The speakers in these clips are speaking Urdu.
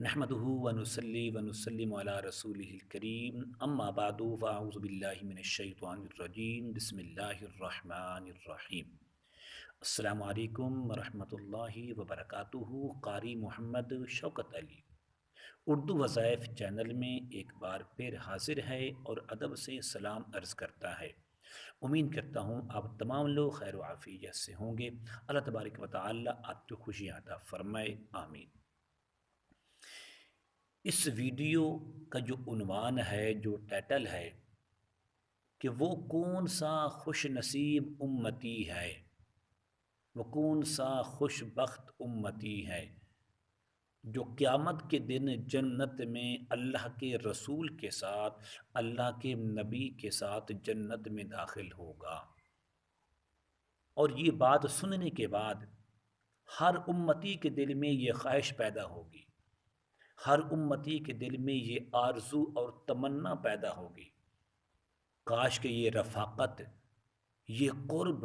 نحمده ونصلي ونسلم على رسوله الكريم اما بعد فاعوذ بالله من الشیطان الرجیم بسم اللہ الرحمن الرحیم۔ السلام علیکم ورحمۃ اللہ وبرکاتہ۔ قاری محمد شوکت علی اردو وظائف چینل میں ایک بار پھر حاضر ہے اور ادب سے سلام عرض کرتا ہے۔ امید کرتا ہوں آپ تمام لوگ خیر و عافیت سے ہوں گے۔ اللہ تبارک و تعالی آپ کو خوشیاں عطا فرمائے، آمین۔ اس ویڈیو کا جو عنوان ہے، جو ٹائٹل ہے کہ وہ کون سا خوش نصیب امتی ہے، وہ کون سا خوش بخت امتی ہے جو قیامت کے دن جنت میں اللہ کے رسول کے ساتھ، اللہ کے نبی کے ساتھ جنت میں داخل ہوگا۔ اور یہ بات سننے کے بعد ہر امتی کے دل میں یہ خواہش پیدا ہوگی، ہر امتی کے دل میں یہ آرزو اور تمنا پیدا ہوگی، کاش کہ یہ رفاقت، یہ قرب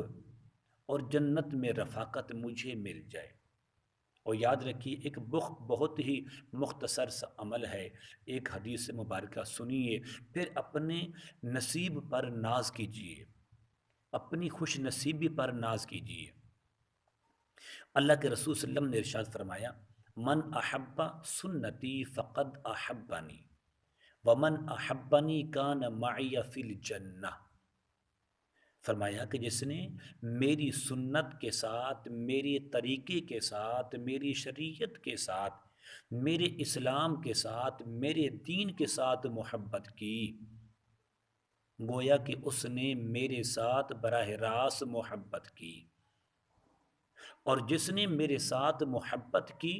اور جنت میں رفاقت مجھے مل جائے۔ اور یاد رکھیے، ایک بہت ہی مختصر سا عمل ہے، ایک حدیث مبارکہ سنیے، پھر اپنے نصیب پر ناز کیجیے، اپنی خوش نصیبی پر ناز کیجیے۔ اللہ کے رسول صلی اللہ علیہ وسلم نے ارشاد فرمایا، من احب سنتی فقد احبنی ومن احبنی کان معی فی الجنہ۔ فرمایا کہ جس نے میری سنت کے ساتھ، میرے طریقے کے ساتھ، میری شریعت کے ساتھ، میرے اسلام کے ساتھ، میرے دین کے ساتھ محبت کی، گویا کہ اس نے میرے ساتھ براہ راست محبت کی۔ اور جس نے میرے ساتھ محبت کی،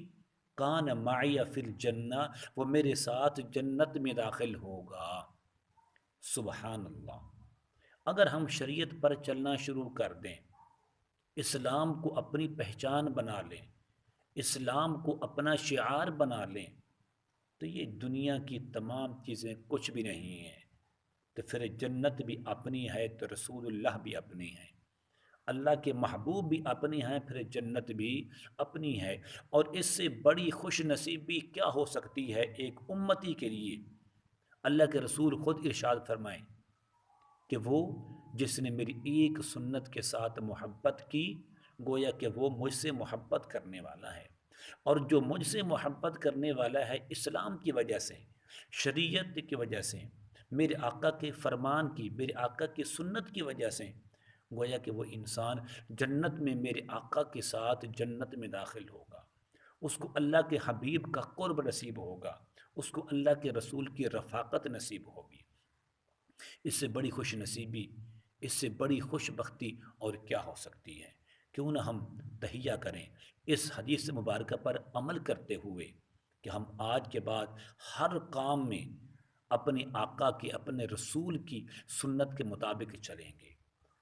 کان معی فی الجنہ، وہ میرے ساتھ جنت میں داخل ہوگا۔ سبحان اللہ۔ اگر ہم شریعت پر چلنا شروع کر دیں، اسلام کو اپنی پہچان بنا لیں، اسلام کو اپنا شعار بنا لیں، تو یہ دنیا کی تمام چیزیں کچھ بھی نہیں ہیں۔ تو پھر جنت بھی اپنی ہے، تو رسول اللہ بھی اپنی ہے، اللہ کے محبوب بھی اپنی ہیں، پھر جنت بھی اپنی ہے۔ اور اس سے بڑی خوش نصیبی کیا ہو سکتی ہے ایک امتی کے لیے؟ اللہ کے رسول خود ارشاد فرمائیں کہ وہ جس نے میری ایک سنت کے ساتھ محبت کی، گویا کہ وہ مجھ سے محبت کرنے والا ہے۔ اور جو مجھ سے محبت کرنے والا ہے اسلام کی وجہ سے، شریعت کی وجہ سے، میرے آقا کے فرمان کی، میرے آقا کی سنت کی وجہ سے، گویا کہ وہ انسان جنت میں میرے آقا کے ساتھ جنت میں داخل ہوگا۔ اس کو اللہ کے حبیب کا قرب نصیب ہوگا، اس کو اللہ کے رسول کی رفاقت نصیب ہوگی۔ اس سے بڑی خوش نصیبی، اس سے بڑی خوش بختی اور کیا ہو سکتی ہے؟ کیوں نہ ہم تہیہ کریں اس حدیث مبارکہ پر عمل کرتے ہوئے کہ ہم آج کے بعد ہر کام میں اپنے آقا کے، اپنے رسول کی سنت کے مطابق چلیں گے۔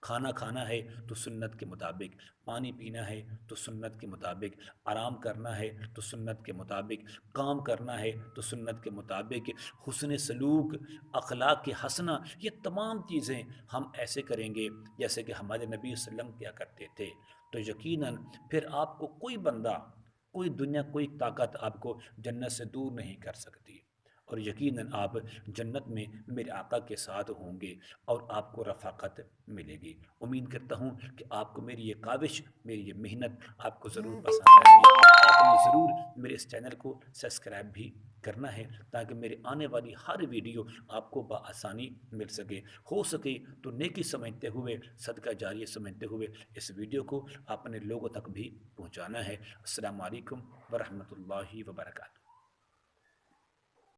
کھانا کھانا ہے تو سنت کے مطابق، پانی پینا ہے تو سنت کے مطابق، آرام کرنا ہے تو سنت کے مطابق، کام کرنا ہے تو سنت کے مطابق، حسن سلوک، اخلاق حسنہ، یہ تمام چیزیں ہم ایسے کریں گے جیسے کہ ہمارے نبی صلی اللہ علیہ وسلم کیا کرتے تھے، تو یقیناً پھر آپ کو کوئی بندہ، کوئی دنیا، کوئی طاقت آپ کو جنت سے دور نہیں کر سکتی۔ اور یقیناً آپ جنت میں میرے آقا کے ساتھ ہوں گے اور آپ کو رفاقت ملے گی۔ امید کرتا ہوں کہ آپ کو میری یہ کاوش، میری یہ محنت آپ کو ضرور پسند آئے گی۔ آپ نے ضرور میرے اس چینل کو سبسکرائب بھی کرنا ہے تاکہ میرے آنے والی ہر ویڈیو آپ کو بآسانی مل سکے۔ ہو سکے تو نیکی سمجھتے ہوئے، صدقہ جاریہ سمجھتے ہوئے اس ویڈیو کو اپنے لوگوں تک بھی پہنچانا ہے۔ السلام علیکم ورحمۃ اللہ وبرکاتہ۔